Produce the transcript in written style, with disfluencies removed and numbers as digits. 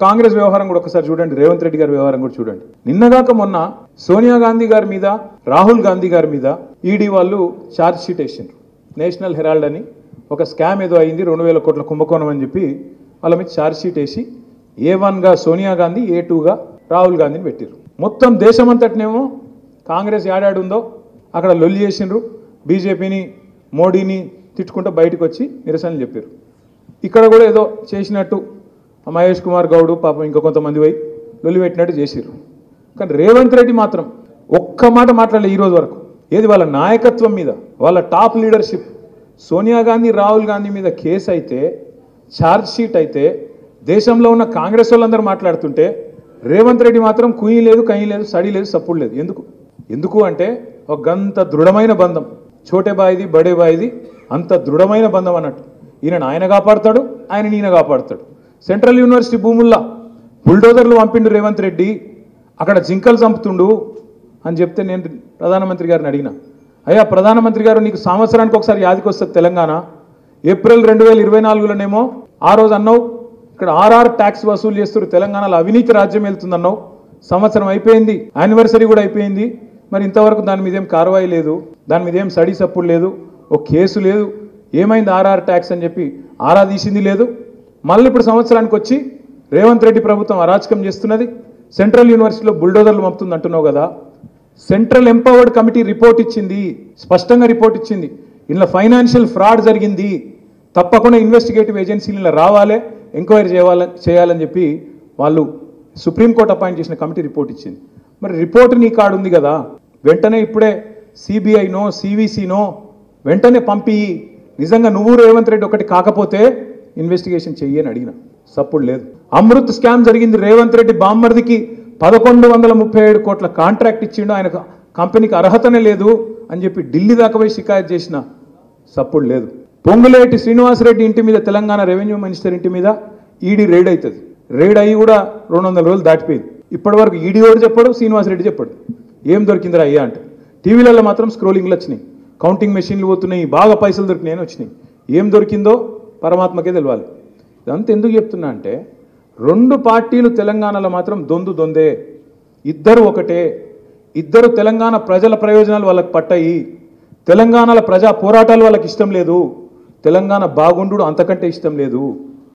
కాంగ్రెస్ వ్యవహారం కూడా ఒకసారి చూడండి, రేవంత్ రెడ్డి గారి వ్యవహారం కూడా చూడండి. నిన్నగాక మొన్న సోనియా గాంధీ గారి మీద, రాహుల్ గాంధీ గారి మీద ఈడీ వాళ్ళు ఛార్జ్ షీట్ వేసిండ్రు. నేషనల్ హెరాల్డ్ అని ఒక స్కామ్ ఏదో అయింది, 2000 కోట్ల కుంభకోణం అని చెప్పి వాళ్ళ మీద ఛార్జ్ షీట్ వేసి A1గా సోనియా గాంధీ, A2గా రాహుల్ గాంధీని పెట్టిర్రు. మొత్తం దేశమంతటినేమో కాంగ్రెస్ ఏడాడుందో అక్కడ లొల్లి చేసిండ్రు. బీజేపీని, మోడీని తిట్టుకుంటూ బయటకు వచ్చి నిరసనలు చెప్పారు. ఇక్కడ కూడా ఏదో చేసినట్టు మహేష్ కుమార్ గౌడ్ పాపం ఇంకా కొంతమంది పోయి లొల్లి పెట్టినట్టు చేసిర్రు. కానీ రేవంత్ రెడ్డి మాత్రం ఒక్క మాట మాట్లాడలేదు ఈరోజు వరకు. ఏది వాళ్ళ నాయకత్వం మీద, వాళ్ళ టాప్ లీడర్షిప్, సోనియా గాంధీ, రాహుల్ గాంధీ మీద కేసు అయితే, ఛార్జ్ షీట్ అయితే, దేశంలో ఉన్న కాంగ్రెస్ వాళ్ళందరూ మాట్లాడుతుంటే రేవంత్ రెడ్డి మాత్రం కుయ్యి లేదు, కయ్యి లేదు, సడి లేదు, సప్పుడు లేదు. ఎందుకు అంటే ఒక గంత దృఢమైన బంధం, చోటే బాయిది బడే బాయిది, అంత దృఢమైన బంధం అన్నట్టు. ఆయన కాపాడుతాడు, ఈయన కాపాడుతాడు. సెంట్రల్ యూనివర్సిటీ భూముల్లో బుల్డోజర్లు పంపిండు రేవంత్ రెడ్డి, అక్కడ జింకలు చంపుతుండు అని చెప్తే నేను ప్రధానమంత్రి గారిని అడిగిన, అయ్యా ప్రధానమంత్రి గారు, నీకు సంవత్సరానికి ఒకసారి యాదికి వస్తుంది తెలంగాణ. ఏప్రిల్ 2024లోనేమో ఆ రోజు అన్నావు ఇక్కడ RR ట్యాక్స్ వసూలు చేస్తారు, తెలంగాణలో అవినీతి రాజ్యం వెళ్తుందన్నావు. సంవత్సరం అయిపోయింది, యానివర్సరీ కూడా అయిపోయింది. మరి ఇంతవరకు దాని మీద ఏం కార్వాయి లేదు, దాని మీద ఏం సడి సప్పుడు లేదు, ఒక కేసు లేదు. ఏమైంది RR ట్యాక్స్ అని చెప్పి ఆరా తీసింది లేదు. మళ్ళీ ఇప్పుడు సంవత్సరానికి వచ్చి రేవంత్ రెడ్డి ప్రభుత్వం అరాచకం చేస్తున్నది, సెంట్రల్ యూనివర్సిటీలో బుల్డోజర్లు పంపుతుంది అంటున్నావు కదా. సెంట్రల్ ఎంపవర్డ్ కమిటీ రిపోర్ట్ ఇచ్చింది, స్పష్టంగా రిపోర్ట్ ఇచ్చింది. ఇందులో ఫైనాన్షియల్ ఫ్రాడ్ జరిగింది, తప్పకుండా ఇన్వెస్టిగేటివ్ ఏజెన్సీలు ఇలా రావాలి, ఎంక్వైరీ చేయాలని చెప్పి వాళ్ళు సుప్రీంకోర్టు అపాయింట్ చేసిన కమిటీ రిపోర్ట్ ఇచ్చింది. మరి రిపోర్ట్ నీ కాడు ఉంది కదా, వెంటనే ఇప్పుడే CBIనో CVCనో వెంటనే పంపి, నిజంగా నువ్వు రేవంత్ రెడ్డి ఒకటి కాకపోతే ఇన్వెస్టిగేషన్ చెయ్యని అడిగిన, సప్పుడు లేదు. అమృత్ స్కామ్ జరిగింది, రేవంత్ రెడ్డి బామ్మర్దికి 1137 కోట్ల కాంట్రాక్ట్ ఇచ్చిండు, ఆయన కంపెనీకి అర్హతనే లేదు అని చెప్పి ఢిల్లీ దాకా పోయి షికాయత్ చేసిన, సప్పుడు లేదు. పొంగులేటి శ్రీనివాసరెడ్డి ఇంటి మీద, తెలంగాణ రెవెన్యూ మినిస్టర్ ఇంటి మీద ఈడీ రైడ్ అవుతుంది. రైడ్ అయ్యి కూడా 200 రోజులు దాటిపోయింది. ఇప్పటి వరకు ఈడీ వాడు చెప్పాడు, శ్రీనివాసరెడ్డి చెప్పాడు ఏం దొరికిందిరా అయ్యా అంటే. టీవీలలో మాత్రం స్క్రోలింగ్లు వచ్చినాయి, కౌంటింగ్ మెషిన్లు పోతున్నాయి, బాగా పైసలు దొరికినాయని వచ్చినాయి. ఏం దొరికిందో పరమాత్మకే తెలవాలి. ఇదంతా ఎందుకు చెప్తున్నా అంటే, 2 పార్టీలు తెలంగాణలో మాత్రం దొందే, ఇద్దరు ఒకటే. ఇద్దరు తెలంగాణ ప్రజల ప్రయోజనాలు వాళ్ళకి పట్టాయి, తెలంగాణలో ప్రజా పోరాటాలు వాళ్ళకి ఇష్టం లేదు, తెలంగాణ బాగుండు అంతకంటే ఇష్టం లేదు.